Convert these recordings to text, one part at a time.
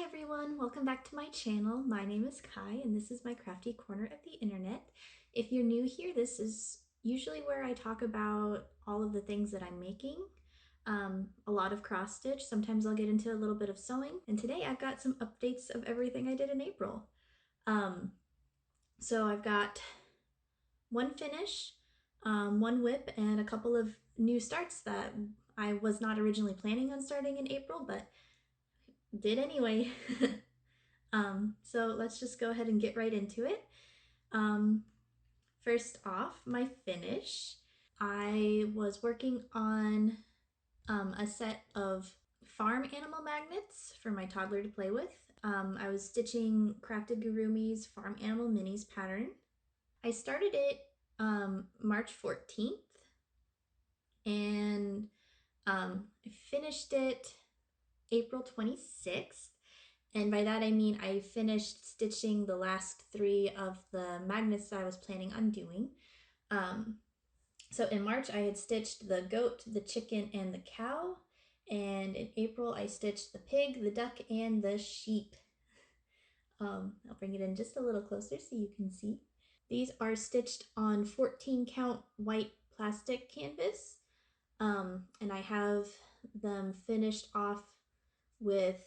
everyone, welcome back to my channel. My name is Kai and this is my crafty corner of the internet. If you're new here, this is usually where I talk about all of the things that I'm making. A lot of cross stitch, sometimes I'll get into a little bit of sewing, and today I've got some updates of everything I did in April. So I've got one finish, one whip, and a couple of new starts that I was not originally planning on starting in April, but did anyway. So let's just go ahead and get right into it. First off, my finish. I was working on a set of farm animal magnets for my toddler to play with. I was stitching Crafted Gurumi's Farm Animal Minis pattern. I started it March 14th and I finished it April 26th. And by that I mean I finished stitching the last 3 of the magnets that I was planning on doing. So in March I had stitched the goat, the chicken, and the cow. And in April I stitched the pig, the duck, and the sheep. I'll bring it in just a little closer so you can see. These are stitched on 14 count white plastic canvas. And I have them finished off with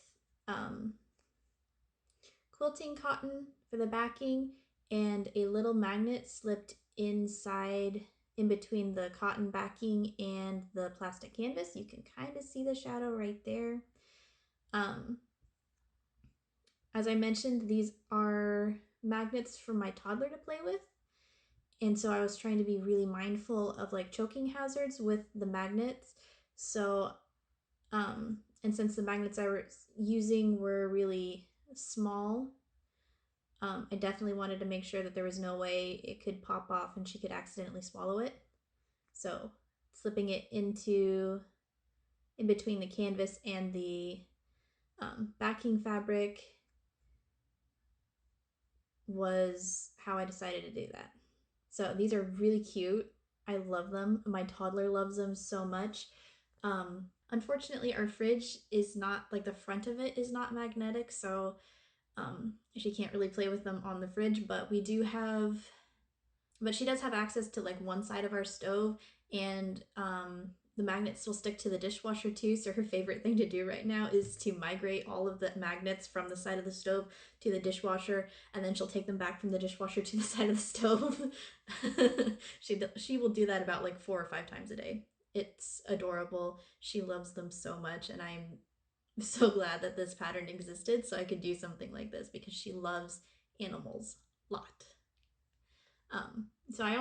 quilting cotton for the backing and a little magnet slipped inside in between the cotton backing and the plastic canvas. You can kind of see the shadow right there. As I mentioned, these are magnets for my toddler to play with. And so I was trying to be really mindful of like choking hazards with the magnets. So, and since the magnets I was using were really small, I definitely wanted to make sure that there was no way it could pop off and she could accidentally swallow it. So slipping it into in between the canvas and the backing fabric was how I decided to do that. So these are really cute. I love them. My toddler loves them so much. Unfortunately, our fridge is not, like the front of it is not magnetic, so she can't really play with them on the fridge, but she does have access to like one side of our stove, and the magnets still stick to the dishwasher too. So her favorite thing to do right now is to migrate all of the magnets from the side of the stove to the dishwasher, and then she'll take them back from the dishwasher to the side of the stove. She will do that about like 4 or 5 times a day. It's adorable. She loves them so much, and I'm so glad that this pattern existed so I could do something like this because she loves animals a lot. So I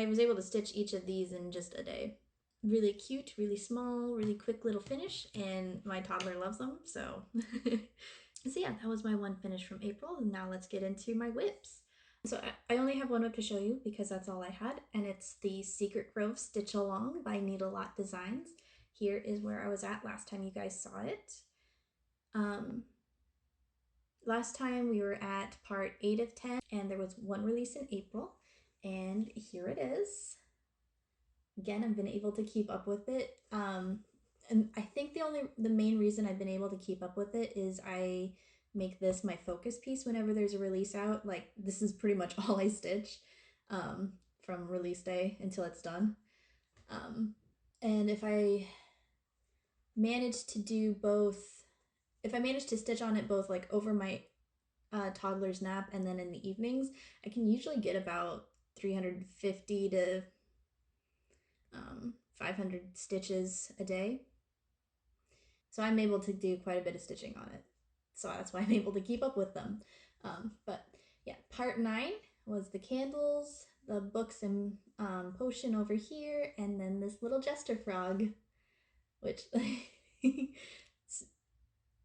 was able to stitch each of these in just a day. Really cute, really small, really quick little finish, and my toddler loves them, so. So yeah, that was my one finish from April, and now let's get into my whips. So I only have one whip to show you because that's all I had, and it's the Secret Grove Stitch Along by Needle Lot Designs. Here is where I was at last time you guys saw it. Last time we were at part 8 of 10, and there was one release in April, and here it is. Again, I've been able to keep up with it. And I think the main reason I've been able to keep up with it is I make this my focus piece whenever there's a release out. Like, this is pretty much all I stitch from release day until it's done. And if I manage to do both, if I manage to stitch on it both like over my toddler's nap and then in the evenings, I can usually get about 350 to 500 stitches a day. So I'm able to do quite a bit of stitching on it. So that's why I'm able to keep up with them. But yeah, part 9 was the candles, the books and potion over here, and then this little jester frog, which he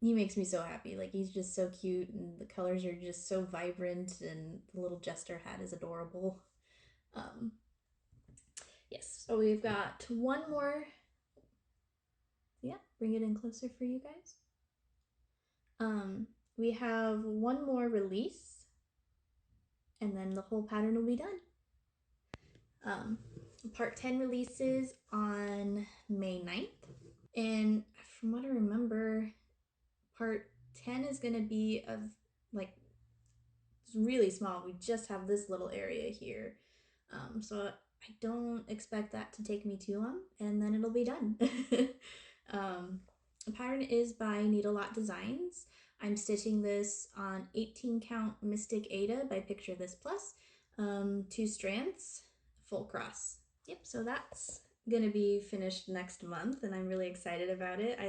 makes me so happy. Like, he's just so cute, and the colors are just so vibrant, and the little jester hat is adorable. Yes, so we've got one more. Yeah, bring it in closer for you guys. We have one more release, and then the whole pattern will be done. Part 10 releases on May 9th, and from what I remember, part 10 is gonna be of like it's really small. We just have this little area here. So I don't expect that to take me too long, and then it'll be done. The pattern is by Needle Lot Designs. I'm stitching this on 18 count Mystic Ada by Picture This Plus, 2 strands, full cross. Yep, so that's gonna be finished next month, and I'm really excited about it.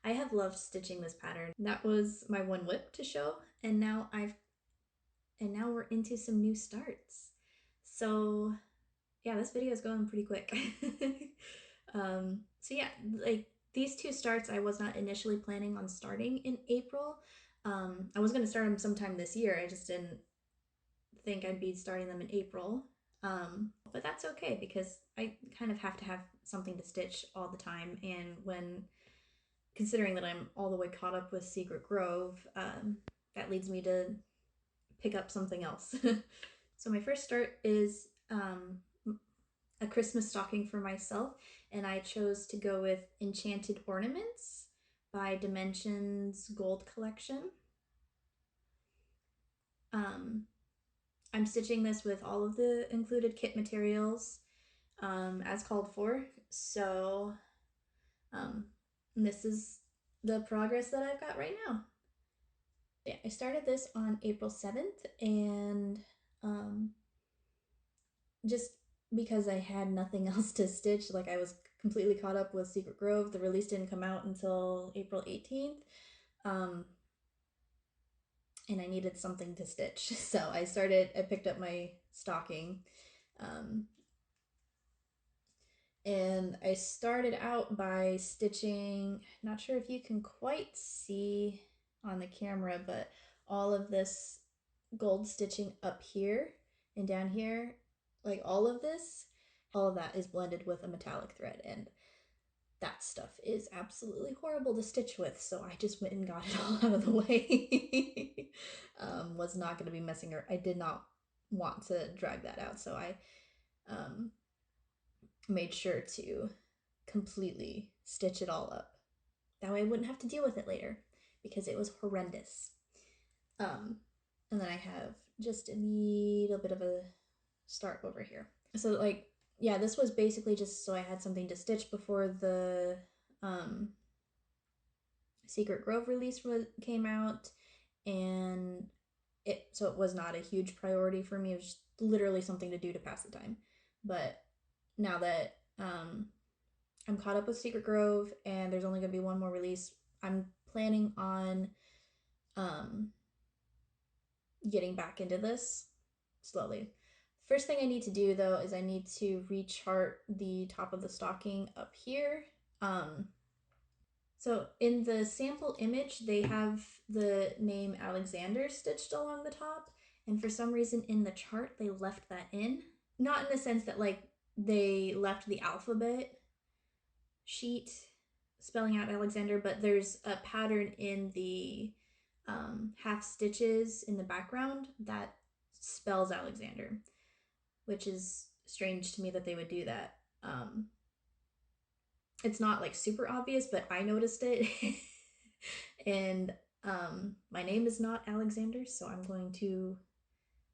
I have loved stitching this pattern. That was my one whip to show, and now we're into some new starts. So yeah, this video is going pretty quick. So yeah, like these 2 starts I was not initially planning on starting in April. I was going to start them sometime this year. I just didn't think I'd be starting them in April. But that's okay because I kind of have to have something to stitch all the time, and when considering that I'm all the way caught up with Secret Grove, that leads me to pick up something else. So my first start is a Christmas stocking for myself, and I chose to go with Enchanted Ornaments by Dimensions Gold Collection. I'm stitching this with all of the included kit materials as called for. So this is the progress that I've got right now. Yeah, I started this on April 7th, and just because I had nothing else to stitch, like I was completely caught up with Secret Grove. The release didn't come out until April 18th. And I needed something to stitch. So I picked up my stocking. And I started out by stitching, not sure if you can quite see on the camera, but all of this gold stitching up here and down here, like all of that is blended with a metallic thread, and that stuff is absolutely horrible to stitch with, so I just went and got it all out of the way. Was not going to be messing around. I did not want to drag that out, so I made sure to completely stitch it all up. That way I wouldn't have to deal with it later, because it was horrendous. And then I have just a little bit of a start over here. So like, yeah, this was basically just so I had something to stitch before the Secret Grove release came out, and it was not a huge priority for me. It was just literally something to do to pass the time. But now that I'm caught up with Secret Grove and there's only going to be one more release, I'm planning on getting back into this slowly. First thing I need to do though is I need to rechart the top of the stocking up here. So in the sample image, they have the name Alexander stitched along the top, and for some reason in the chart, they left that in. Not in the sense that like they left the alphabet sheet spelling out Alexander, but there's a pattern in the half stitches in the background that spells Alexander, which is strange to me that they would do that. It's not like super obvious, but I noticed it. And my name is not Alexander, so I'm going to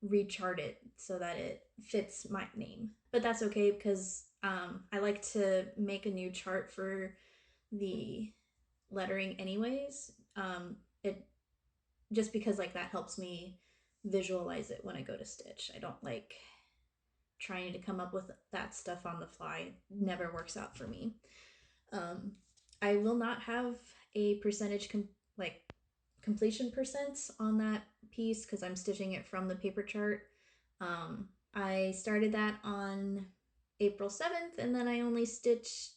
rechart it so that it fits my name. But that's okay because I like to make a new chart for the lettering anyways. It just because like that helps me visualize it when I go to stitch. I don't like trying to come up with that stuff on the fly. Never works out for me. I will not have a percentage completion percent on that piece because I'm stitching it from the paper chart. I started that on April 7th, and then I only stitched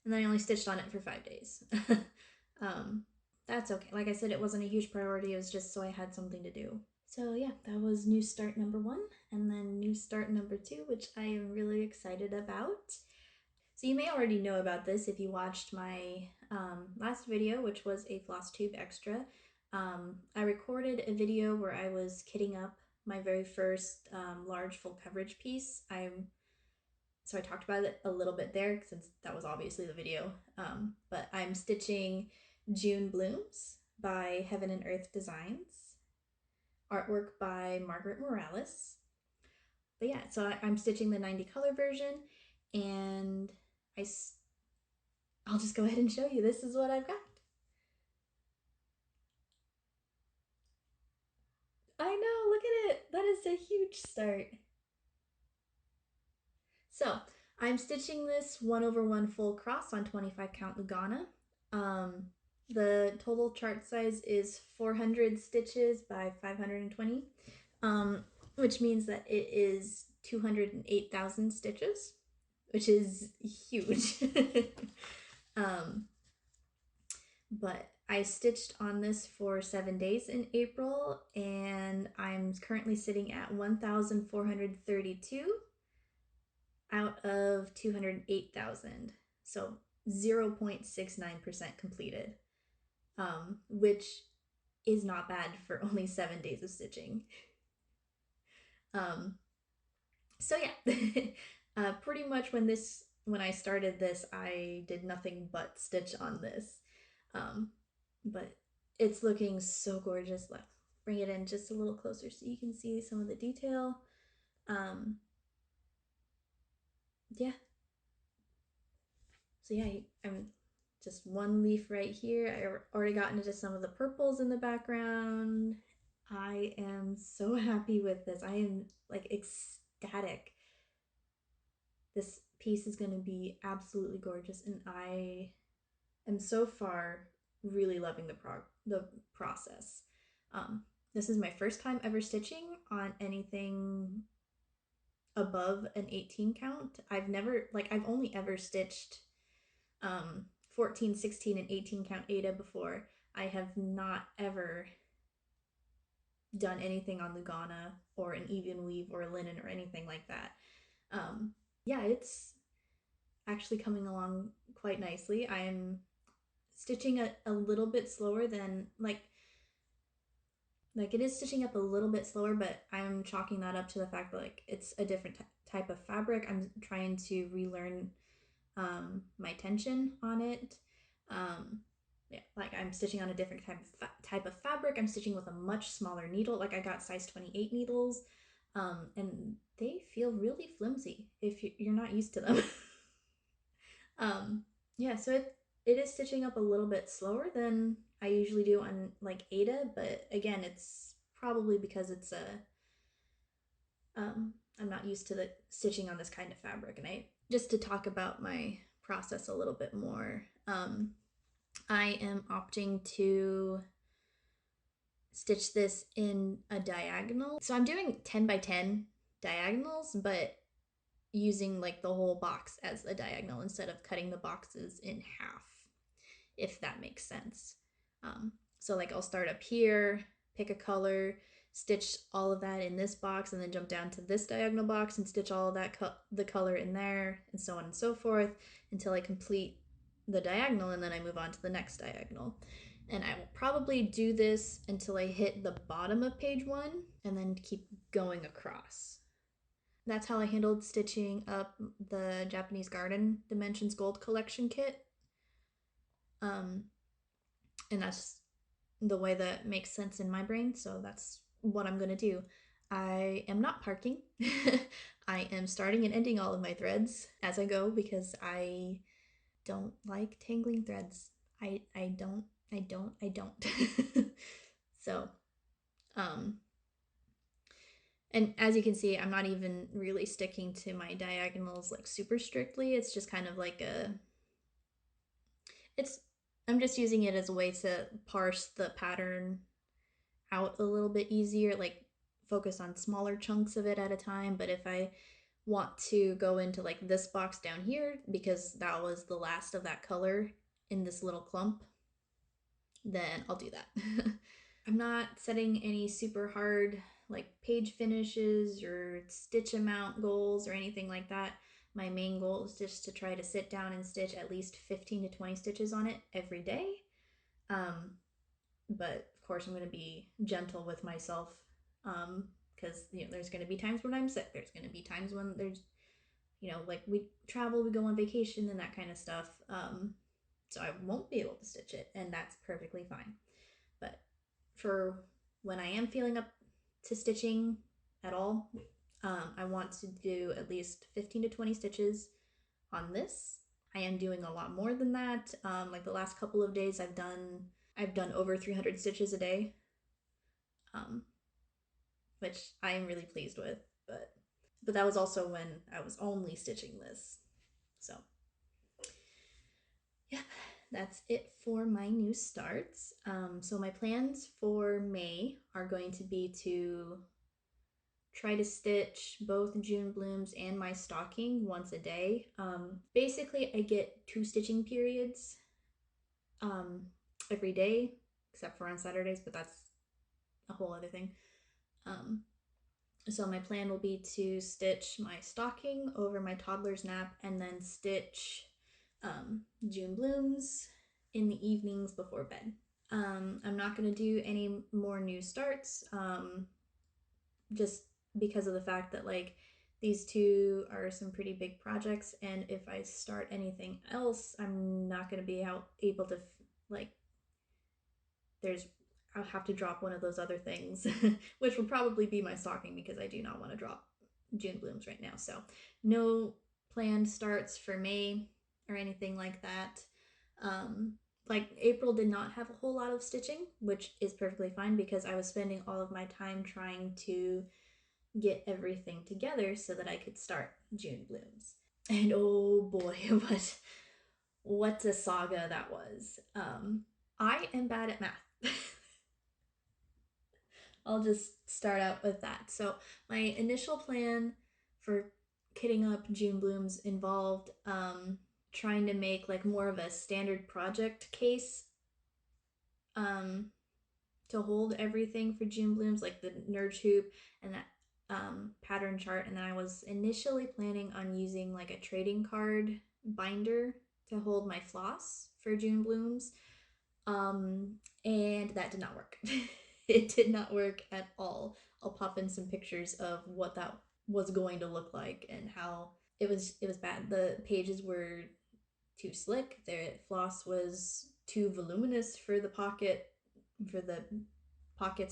on it for 5 days. That's okay. Like I said, it wasn't a huge priority. It was just so I had something to do. So yeah, that was new start number 1, and then new start number 2, which I am really excited about. So you may already know about this if you watched my last video, which was a flosstube extra. I recorded a video where I was kitting up my very first large full coverage piece. I'm so I talked about it a little bit there since that was obviously the video. But I'm stitching June Blooms by Heaven and Earth Designs, artwork by Margaret Morales. But yeah, so I'm stitching the 90 color version, and I'll just go ahead and show you. This is what I've got. I know, look at it. That is a huge start. So I'm stitching this 1/1 full cross on 25 count Lugana. The total chart size is 400 stitches by 520, which means that it is 208,000 stitches, which is huge. But I stitched on this for 7 days in April, and I'm currently sitting at 1,432 out of 208,000. So 0.69% completed, which is not bad for only 7 days of stitching. So yeah, pretty much when I started this, I did nothing but stitch on this. But it's looking so gorgeous. Let's bring it in just a little closer so you can see some of the detail. Yeah. So yeah, I'm just one leaf right here. I already gotten into some of the purples in the background. I am so happy with this. I am like ecstatic. This piece is going to be absolutely gorgeous, and I am so far really loving the process. This is my first time ever stitching on anything above an 18 count. I've only ever stitched 14, 16, and 18 count Aida before. I have not ever done anything on Lugana or an even weave or a linen or anything like that. Yeah, it's actually coming along quite nicely. I'm stitching a little bit slower than like it is stitching up a little bit slower, but I'm chalking that up to the fact that like it's a different type of fabric. I'm trying to relearn my tension on it. Yeah, like I'm stitching on a different type of fabric. I'm stitching with a much smaller needle. Like I got size 28 needles, and they feel really flimsy if you're not used to them. Yeah, so it is stitching up a little bit slower than I usually do on like Aida, but again, it's probably because it's I'm not used to the stitching on this kind of fabric. And I just to talk about my process a little bit more, I am opting to stitch this in a diagonal. So I'm doing 10 by 10 diagonals, but using like the whole box as a diagonal instead of cutting the boxes in half, if that makes sense. So like I'll start up here, pick a color, stitch all of that in this box, and then jump down to this diagonal box and stitch all of that the color in there, and so on and so forth until I complete the diagonal, and then I move on to the next diagonal. And I will probably do this until I hit the bottom of page 1 and then keep going across. That's how I handled stitching up the Japanese Garden Dimensions Gold Collection kit. And that's the way that makes sense in my brain, so that's what I'm gonna do. I am not parking. I am starting and ending all of my threads as I go because I don't like tangling threads. I don't. So, and as you can see, I'm not even really sticking to my diagonals like super strictly. It's just kind of like I'm just using it as a way to parse the pattern out a little bit easier, like focus on smaller chunks of it at a time. But if I want to go into like this box down here, because that was the last of that color in this little clump, then I'll do that. I'm not setting any super hard like page finishes or stitch amount goals or anything like that. My main goal is just to try to sit down and stitch at least 15 to 20 stitches on it every day. But of course I'm going to be gentle with myself, because there's going to be times when I'm sick. There's going to be times when there's you know, like we travel, we go on vacation and that kind of stuff. So I won't be able to stitch it, and that's perfectly fine. But for when I am feeling up to stitching at all, I want to do at least 15 to 20 stitches on this. I am doing a lot more than that. Like the last couple of days, I've done over 300 stitches a day, um, which I am really pleased with. But that was also when I was only stitching this. So yeah, that's it for my new starts. So my plans for May are going to be to try to stitch both June blooms and my stocking once a day. Basically, I get 2 stitching periods um, every day, except for on Saturdays, but that's a whole other thing. So my plan will be to stitch my stocking over my toddler's nap and then stitch June blooms in the evenings before bed. I'm not going to do any more new starts, just because of the fact that like these two are some pretty big projects, and if I start anything else, I'm not going to be able to like there's I'll have to drop one of those other things, which will probably be my stocking because I do not want to drop June blooms right now. So no planned starts for May or anything like that. Like April did not have a whole lot of stitching, which is perfectly fine because I was spending all of my time trying to get everything together so that I could start June blooms. And oh boy, what a saga that was. I am bad at math. I'll just start out with that. So my initial plan for kitting up June blooms involved trying to make like more of a standard project case um, to hold everything for June blooms, like the nerd hoop and that pattern chart. And then I was initially planning on using like a trading card binder to hold my floss for June blooms. And that did not work. It did not work at all. I'll pop in some pictures of what that was going to look like and how it was bad. The pages were too slick. The floss was too voluminous for the pockets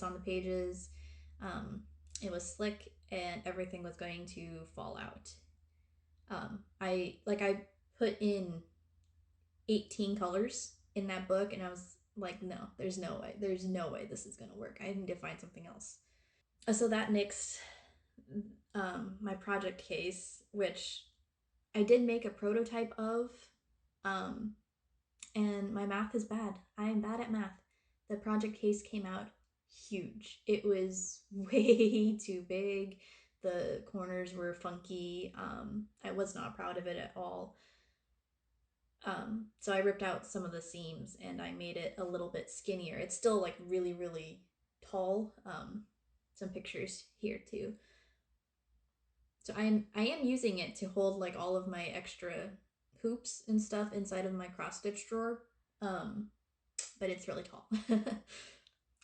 on the pages. Um, it was slick and everything was going to fall out. I put in 18 colors in that book, and I was like, no, there's no way this is gonna work. I need to find something else. So that nixed my project case, which I did make a prototype of, um, and my math is bad. I am bad at math. The project case came out huge. It was way too big. The corners were funky. I was not proud of it at all. So I ripped out some of the seams and I made it a little bit skinnier. It's still like really, really tall. Some pictures here too. So I am using it to hold like all of my extra hoops and stuff inside of my cross stitch drawer. But it's really tall.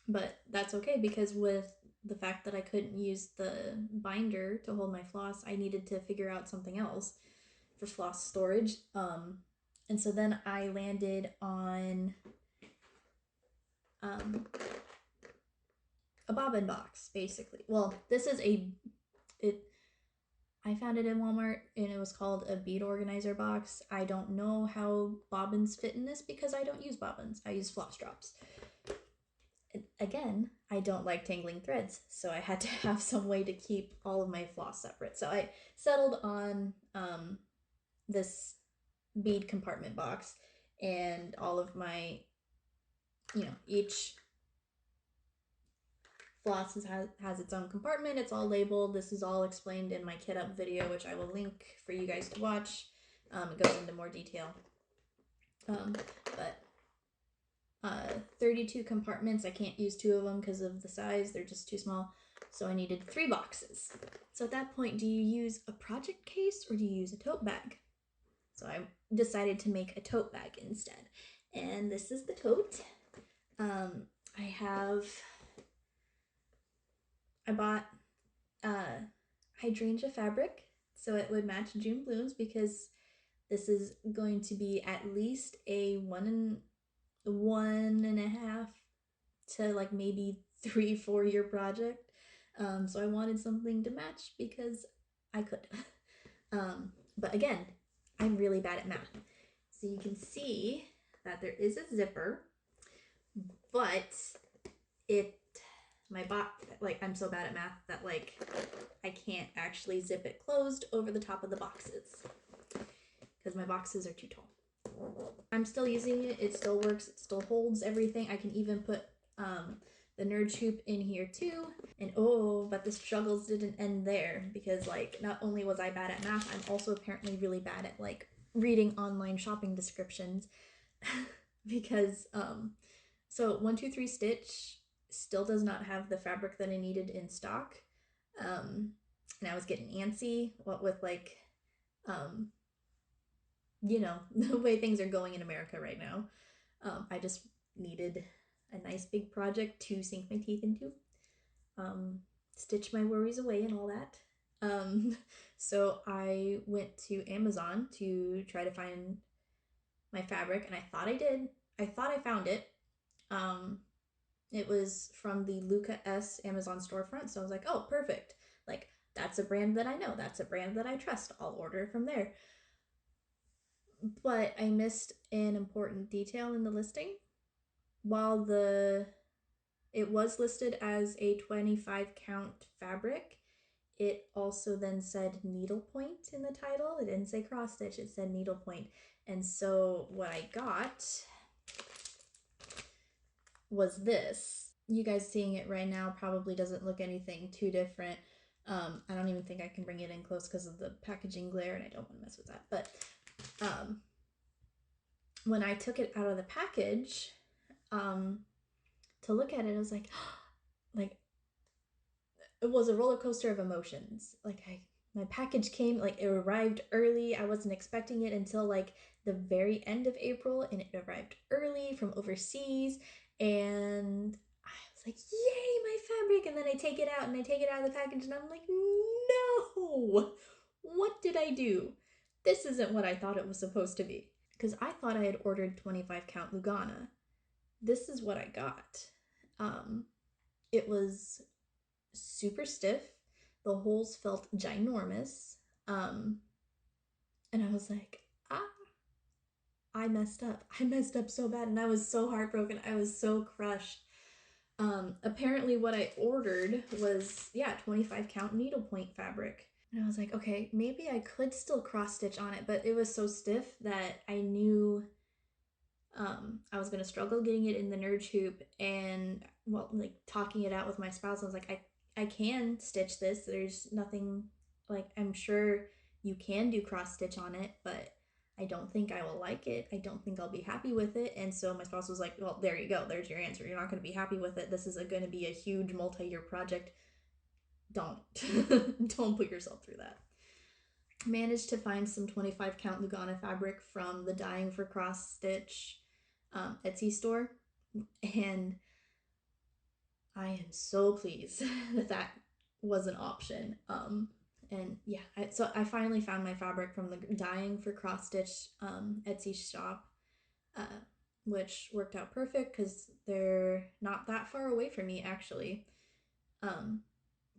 But that's okay because with the fact that I couldn't use the binder to hold my floss, I needed to figure out something else for floss storage. And so then I landed on a bobbin box, basically. Well, this is I found it in Walmart and it was called a bead organizer box. I don't know how bobbins fit in this because I don't use bobbins. I use floss drops. Again, I don't like tangling threads, so I had to have some way to keep all of my floss separate. So I settled on this bead compartment box, and all of my, each floss has its own compartment. It's all labeled. This is all explained in my kit up video, which I will link for you guys to watch. It goes into more detail. But 32 compartments. I can't use 2 of them because of the size. They're just too small. So I needed 3 boxes. So at that point, do you use a project case or do you use a tote bag? So I decided to make a tote bag instead. And this is the tote. I bought hydrangea fabric. so it would match June blooms, because this is going to be at least a one and a half to like maybe 3-4 year project. So I wanted something to match because I could. But again, I'm really bad at math. So you can see that there is a zipper, but it, my box, like I'm so bad at math that like I can't actually zip it closed over the top of the boxes because my boxes are too tall. I'm still using it. It still works. It still holds everything. I can even put the nerd hoop in here too. And oh, but the struggles didn't end there, because like not only was I bad at math, I'm also apparently really bad at like reading online shopping descriptions. Because so 123 Stitch still does not have the fabric that I needed in stock. And I was getting antsy, what with like you know, the way things are going in America right now. I just needed a nice big project to sink my teeth into, stitch my worries away and all that. So I went to Amazon to try to find my fabric, and I thought I did. I thought I found it. It was from the Luca S Amazon storefront, so I was like, oh, perfect. Like, that's a brand that I know. That's a brand that I trust. I'll order from there. But I missed an important detail in the listing. While it was listed as a 25 count fabric, it also then said needlepoint in the title. It didn't say cross stitch, it said needlepoint. And so what I got was this. You guys seeing it right now probably doesn't look anything too different. I don't even think I can bring it in close because of the packaging glare, and I don't want to mess with that. But when I took it out of the package, to look at it, I was like, like, it was a roller coaster of emotions. Like, my package came, like, it arrived early. I wasn't expecting it until like the very end of April, and it arrived early from overseas. And I was like, yay, my fabric. And then I take it out, and I take it out of the package, and I'm like, no, what did I do? This isn't what I thought it was supposed to be. Because I thought I had ordered 25 count Lugana. This is what I got. It was super stiff. The holes felt ginormous. And I was like, I messed up. I messed up so bad, and I was so heartbroken. I was so crushed. Apparently what I ordered was, 25 count needlepoint fabric. And I was like, okay, maybe I could still cross stitch on it, but it was so stiff that I knew I was gonna struggle getting it in the nerd hoop. And well, like talking it out with my spouse, I was like, I can stitch this. There's nothing, like, I'm sure you can do cross stitch on it, but I don't think I will like it. I don't think I'll be happy with it. And so my spouse was like, well, there you go. There's your answer. You're not going to be happy with it. This is going to be a huge multi-year project. Don't. Don't put yourself through that. Managed to find some 25 count Lugana fabric from the Dying for Cross Stitch Etsy store, and I am so pleased that that was an option. And yeah, so I finally found my fabric from the Dying for Cross Stitch Etsy shop, which worked out perfect because they're not that far away from me actually.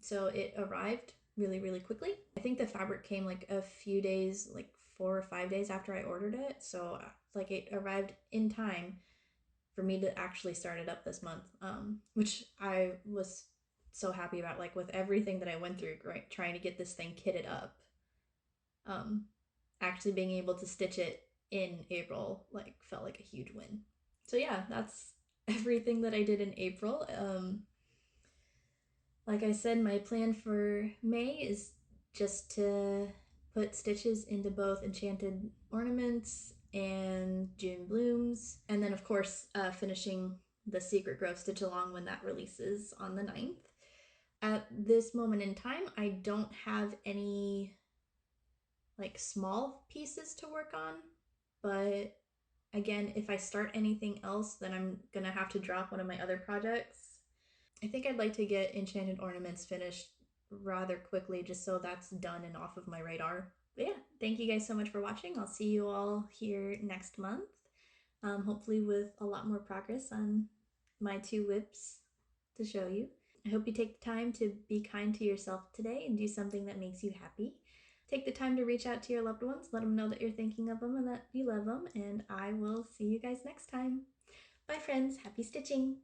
So it arrived really, really quickly. I think the fabric came like a few days, like 4 or 5 days after I ordered it. So like it arrived in time for me to actually start it up this month, which I was so happy about. Like with everything that I went through, right, trying to get this thing kitted up, actually being able to stitch it in April like felt like a huge win. So yeah, that's everything that I did in April. Like I said, my plan for May is just to put stitches into both Enchanted Ornaments and June Blooms, and then of course finishing the Secret Grove Stitch Along when that releases on the 9th. At this moment in time, I don't have any like small pieces to work on, but again, if I start anything else, then I'm gonna have to drop one of my other projects. I think I'd like to get Enchanted Ornaments finished rather quickly just so that's done and off of my radar. But yeah, thank you guys so much for watching. I'll see you all here next month, hopefully with a lot more progress on my 2 whips to show you. I hope you take the time to be kind to yourself today and do something that makes you happy. Take the time to reach out to your loved ones, let them know that you're thinking of them and that you love them, and I will see you guys next time. Bye friends, happy stitching!